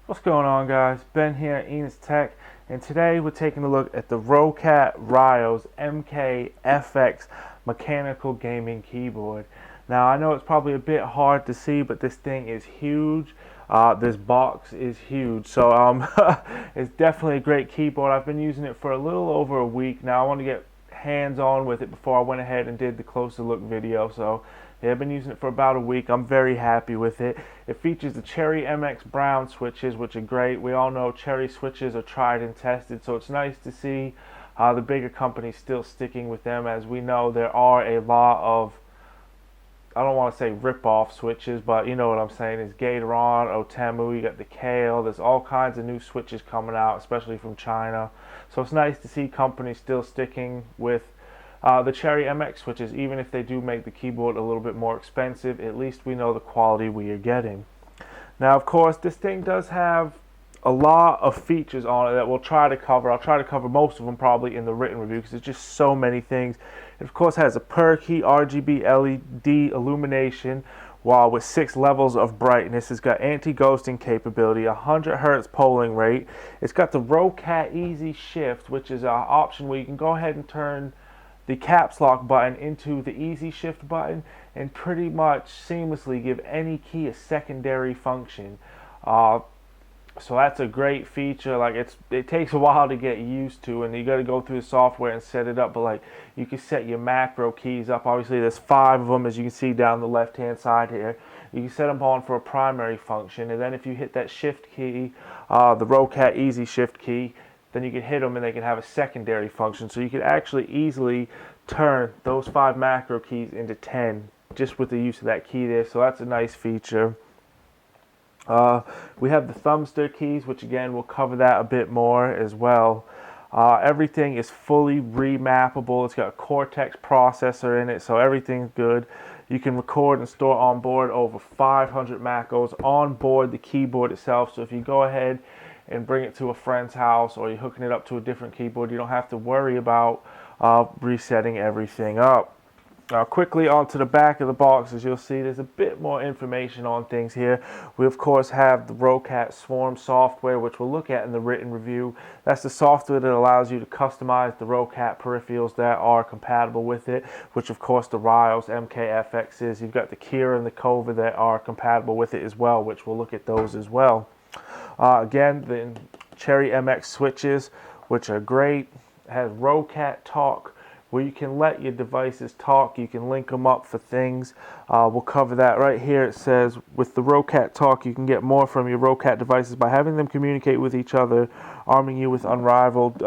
What's going on, guys? Ben here at Enos Tech, and today we're taking a look at the Roccat Ryos MKFX mechanical gaming keyboard. Now, I know it's probably a bit hard to see, but this thing is huge. This box is huge, so it's definitely a great keyboard. I've been using it for a little over a week now. I want to get hands-on with it before I went ahead and did the closer look video, so yeah, I've been using it for about a week. I'm very happy with it. It features the Cherry MX Brown switches, which are great. We all know Cherry switches are tried and tested, so it's nice to see the bigger companies still sticking with them. As we know, there are a lot of, I don't want to say rip-off switches, but you know what I'm saying, is Gateron, Otemu, you got the Kale, there's all kinds of new switches coming out, especially from China. So it's nice to see companies still sticking with the Cherry MX switches. Even if they do make the keyboard a little bit more expensive, at least we know the quality we are getting. Now, of course, this thing does have a lot of features on it that we'll try to cover. I'll try to cover most of them probably in the written review because there's just so many things. It, of course, has a per key RGB LED illumination while with 6 levels of brightness. It's got anti-ghosting capability, 100 Hz polling rate. It's got the Roccat Easy Shift, which is an option where you can go ahead and turn the caps lock button into the easy shift button and pretty much seamlessly give any key a secondary function. So that's a great feature. Like it takes a while to get used to, and you got to go through the software and set it up. But like you can set your macro keys up. Obviously, there's 5 of them, as you can see down the left-hand side here. You can set them on for a primary function, and then if you hit that shift key, the Roccat Easy Shift key, then you can hit them and they can have a secondary function. So you can actually easily turn those 5 macro keys into 10 just with the use of that key there. So that's a nice feature. We have the thumbstick keys, which again we'll cover that a bit more as well. Everything is fully remappable. It's got a Cortex processor in it, so everything's good. You can record and store on board over 500 macros on board the keyboard itself. So if you go ahead and bring it to a friend's house or you're hooking it up to a different keyboard, you don't have to worry about resetting everything up. Quickly onto the back of the box, as you'll see, there's a bit more information on things here. We of course have the Roccat Swarm software, which we'll look at in the written review. That's the software that allows you to customize the Roccat peripherals that are compatible with it, which of course the Ryos MKFX is. You've got the Kira and the Kova that are compatible with it as well, which we'll look at those as well. Again, the Cherry MX switches, which are great. It has Roccat Talk, where you can let your devices talk. You can link them up for things. We'll cover that right here. It says, with the Roccat Talk, you can get more from your Roccat devices by having them communicate with each other, arming you with unrivaled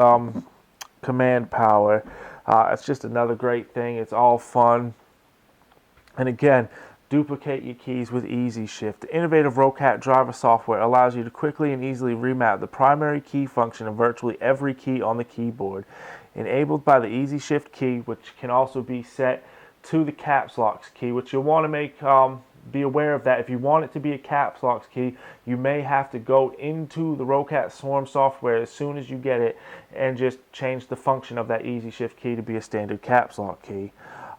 command power. It's just another great thing. It's all fun. And again, duplicate your keys with Easy Shift. The innovative Roccat driver software allows you to quickly and easily remap the primary key function of virtually every key on the keyboard. Enabled by the Easy Shift key, which can also be set to the caps lock key, which you'll want to make be aware of that. If you want it to be a caps lock key, you may have to go into the Roccat Swarm software as soon as you get it and just change the function of that Easy Shift key to be a standard caps lock key.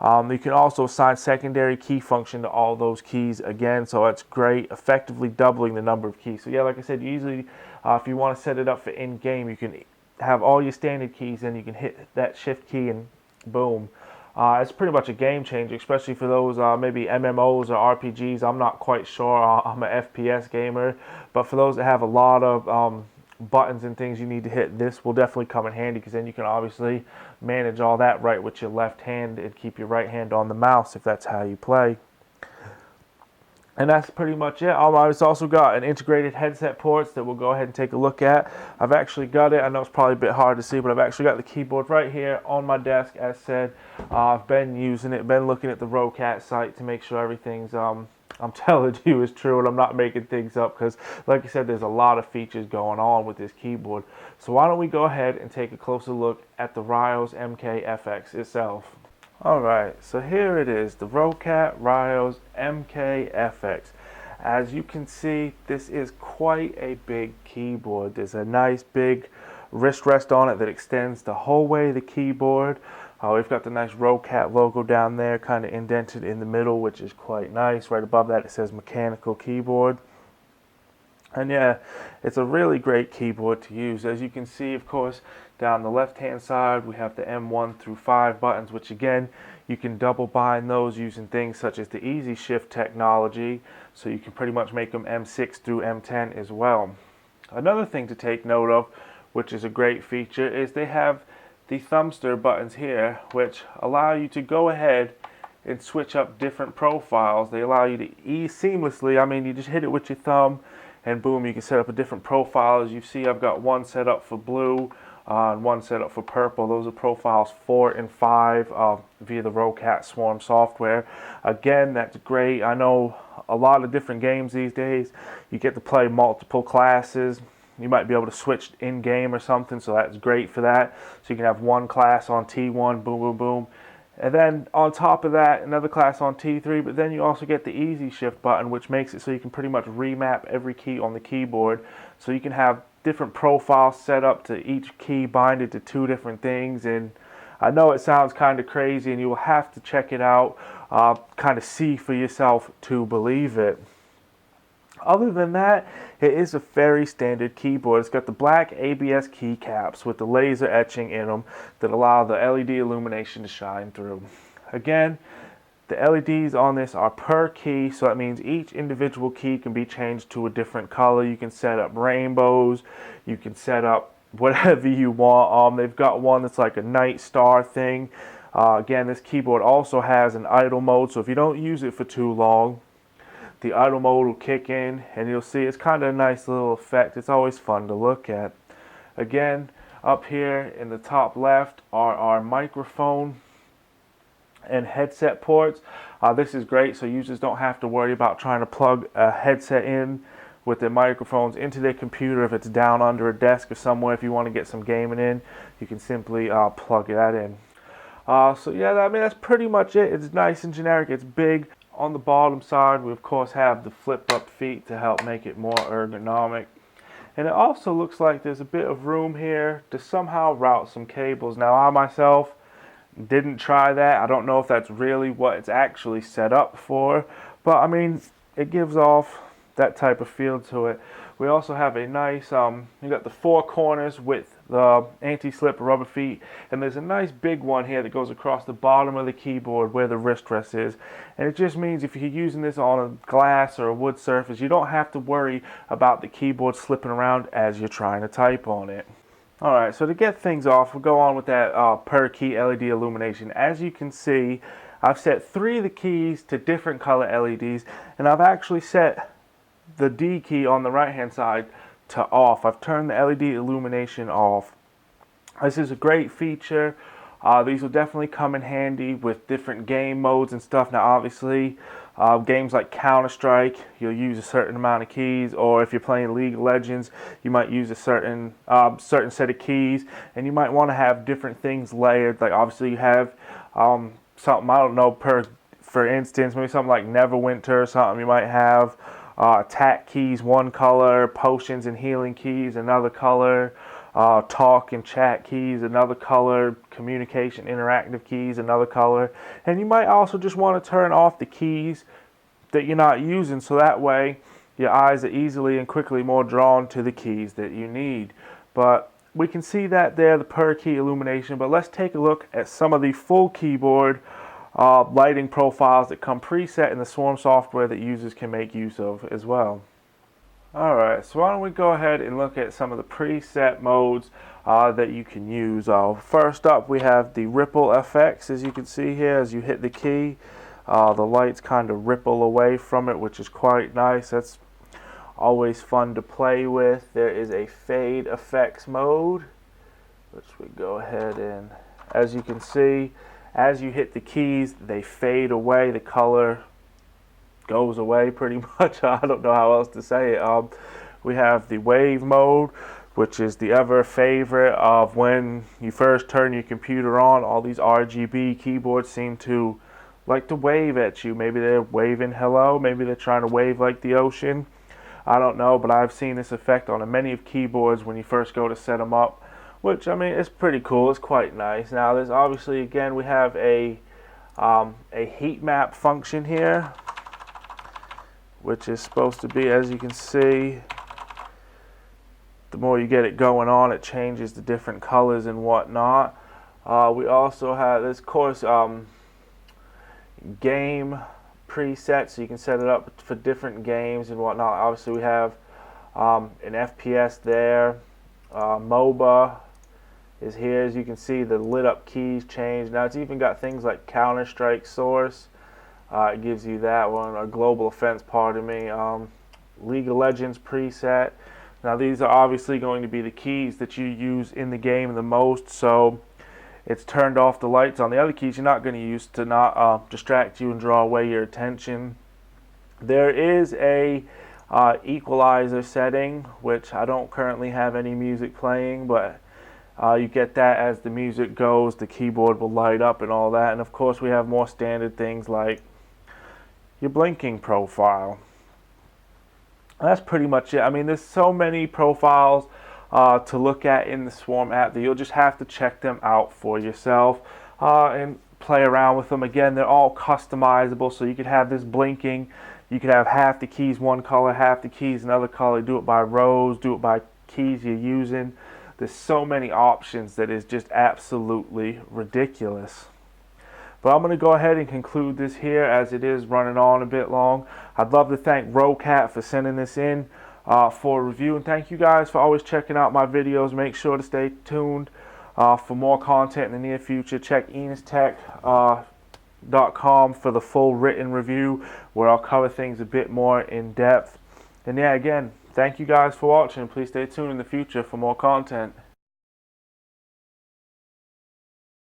You can also assign secondary key function to all those keys again, so that's great, effectively doubling the number of keys. So yeah, like I said, usually if you want to set it up for in-game, you can have all your standard keys and you can hit that shift key and boom. It's pretty much a game changer, especially for those maybe MMOs or RPGs. I'm not quite sure. I'm an FPS gamer, but for those that have a lot of buttons and things you need to hit, this will definitely come in handy because then you can obviously manage all that right with your left hand and keep your right hand on the mouse if that's how you play. And that's pretty much it. It's also got an integrated headset ports that we'll go ahead and take a look at. I've actually got it. I know it's probably a bit hard to see, but I've actually got the keyboard right here on my desk. As said, I've been using it, been looking at the Roccat site to make sure everything's I'm telling you is true and I'm not making things up because, like I said, there's a lot of features going on with this keyboard. So why don't we go ahead and take a closer look at the Ryos MKFX itself. Alright, so here it is, the Roccat Ryos MKFX. As you can see, this is quite a big keyboard. There's a nice big wrist rest on it that extends the whole way the keyboard. We've got the nice Roccat logo down there, kind of indented in the middle, which is quite nice. Right above that it says mechanical keyboard. And yeah, it's a really great keyboard to use. As you can see, of course, down the left-hand side, we have the M1 through 5 buttons, which again, you can double bind those using things such as the Easy Shift technology. So you can pretty much make them M6 through M10 as well. Another thing to take note of, which is a great feature, is they have the thumbster buttons here, which allow you to go ahead and switch up different profiles. They allow you to ease seamlessly. I mean, you just hit it with your thumb and boom, you can set up a different profile. As you see, I've got one set up for blue and one set up for purple. Those are profiles 4 and 5 via the Roccat Swarm software. Again, that's great. I know a lot of different games these days, you get to play multiple classes. You might be able to switch in-game or something, so that's great for that. So you can have one class on T1, boom, boom, boom. And then on top of that, another class on T3, but then you also get the Easy Shift button, which makes it so you can pretty much remap every key on the keyboard. So you can have different profiles set up to each key binded to 2 different things. And I know it sounds kind of crazy, and you will have to check it out, kind of see for yourself to believe it. Other than that, it is a very standard keyboard. It's got the black ABS keycaps with the laser etching in them that allow the LED illumination to shine through. Again, the LEDs on this are per key, so that means each individual key can be changed to a different color. You can set up rainbows, you can set up whatever you want. They've got one that's like a night star thing. Again, this keyboard also has an idle mode, so if you don't use it for too long, the idle mode will kick in, and you'll see it's kind of a nice little effect. It's always fun to look at. Again, up here in the top left are our microphone and headset ports. This is great, so users don't have to worry about trying to plug a headset in with their microphones into their computer if it's down under a desk or somewhere. If you want to get some gaming in, you can simply plug that in. So yeah, I mean, that's pretty much it. It's nice and generic. It's big. On the bottom side, we of course have the flip-up feet to help make it more ergonomic. And it also looks like there's a bit of room here to somehow route some cables. Now, I myself didn't try that. I don't know if that's really what it's actually set up for, but I mean, it gives off that type of feel to it. We also have a nice, you got the 4 corners with the anti-slip rubber feet, and there's a nice big one here that goes across the bottom of the keyboard where the wrist rest is. And it just means if you're using this on a glass or a wood surface, you don't have to worry about the keyboard slipping around as you're trying to type on it. Alright, so to get things off, we'll go on with that per key LED illumination. As you can see, I've set 3 of the keys to different color LEDs, and I've actually set the D key on the right hand side to off. I've turned the LED illumination off. This is a great feature. These will definitely come in handy with different game modes and stuff. Now obviously games like Counter-Strike, you'll use a certain amount of keys, or if you're playing League of Legends, you might use a certain set of keys, and you might want to have different things layered. Like obviously you have something, I don't know, for instance, maybe something like Neverwinter or something, you might have attack keys one color, potions and healing keys another color, talk and chat keys another color, communication interactive keys another color. And you might also just want to turn off the keys that you're not using, so that way your eyes are easily and quickly more drawn to the keys that you need. But we can see that there, the per key illumination. But let's take a look at some of the full keyboard lighting profiles that come preset in the Swarm software that users can make use of as well. Alright, so why don't we go ahead and look at some of the preset modes that you can use. First up, we have the ripple effects. As you can see here, as you hit the key, the lights kind of ripple away from it, which is quite nice. That's always fun to play with. There is a fade effects mode, which we go ahead and, as you can see, as you hit the keys, they fade away. The color goes away pretty much. I don't know how else to say it. We have the wave mode, which is the ever favorite of when you first turn your computer on. All these RGB keyboards seem to like to wave at you. Maybe they're waving hello. Maybe they're trying to wave like the ocean. I don't know, but I've seen this effect on many of keyboards when you first go to set them up, which, I mean, it's pretty cool. It's quite nice. Now, there's obviously, again, we have a heat map function here, which is supposed to be, as you can see, the more you get it going on, it changes the different colors and whatnot. We also have this course game preset, so you can set it up for different games and whatnot. Obviously we have an FPS there. MOBA is here. As you can see, the lit up keys change. Now it's even got things like Counter-Strike source. It gives you that one, or global offense, pardon me. League of Legends preset. Now these are obviously going to be the keys that you use in the game the most, so it's turned off the lights on the other keys you're not going to use to not distract you and draw away your attention. There is a equalizer setting, which I don't currently have any music playing, but you get that as the music goes, the keyboard will light up and all that. And of course we have more standard things like your blinking profile. That's pretty much it. I mean, there's so many profiles to look at in the Swarm app that you'll just have to check them out for yourself and play around with them. Again, they're all customizable, so you could have this blinking. You could have half the keys one color, half the keys another color. Do it by rows, do it by keys you're using. There's so many options that is just absolutely ridiculous. But I'm going to go ahead and conclude this here, as it is running on a bit long. I'd love to thank Roccat for sending this in for a review. And thank you guys for always checking out my videos. Make sure to stay tuned for more content in the near future. Check enistech.com for the full written review, where I'll cover things a bit more in depth. And yeah, again, thank you guys for watching. Please stay tuned in the future for more content.